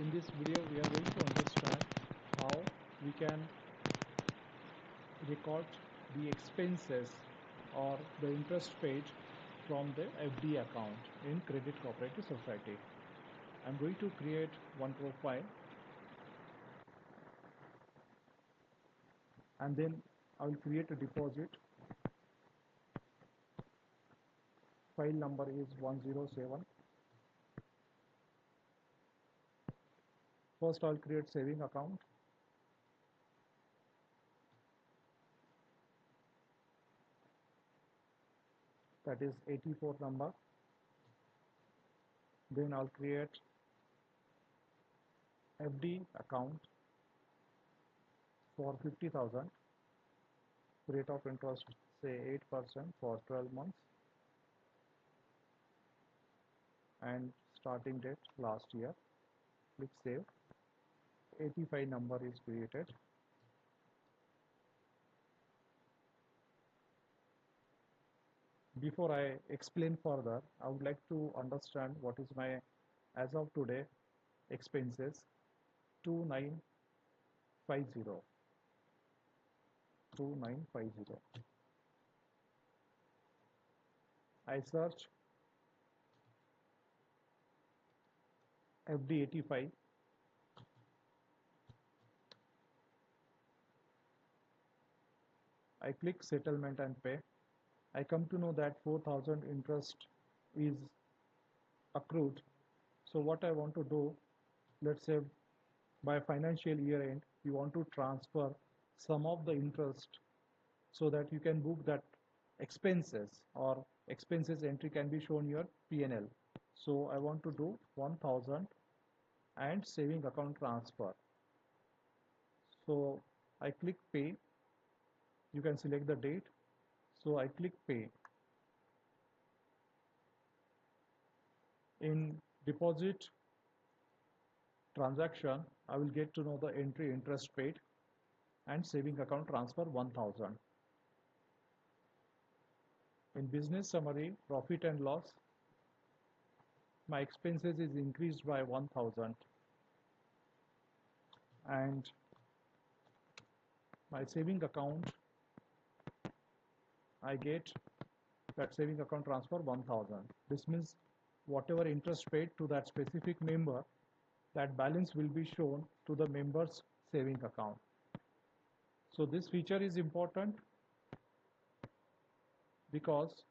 In this video we are going to understand how we can record the expenses or the interest paid from the FD account in Credit Cooperative Society. I'm going to create one profile and then I will create a deposit. File number is 107. First I'll create saving account. That is 84 number. Then I'll create FD account for 50,000. Rate of interest say 8% for 12 months. And starting date last year. Click save. 85 number is created. Before I explain further, I would like to understand what is my, as of today, expenses. 2950. 2950. I search FD 85. I click settlement and pay. I come to know that 4,000 interest is accrued. So what I want to do, let's say by financial year end, you want to transfer some of the interest so that you can book that expenses, or expenses entry can be shown your P&L. So I want to do 1,000 and saving account transfer. So I click pay. You can select the date. So I click pay. In deposit transaction, I will get to know the entry interest paid and saving account transfer 1,000. In business summary, profit and loss, my expenses is increased by 1,000 and my saving account, I get that saving account transfer 1,000. This means whatever interest paid to that specific member, that balance will be shown to the member's saving account. So this feature is important because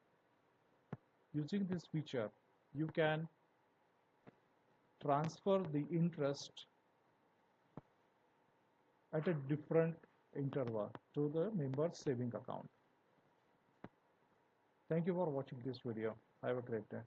using this feature you can transfer the interest at a different interval to the member's saving account. Thank you for watching this video. Have a great day.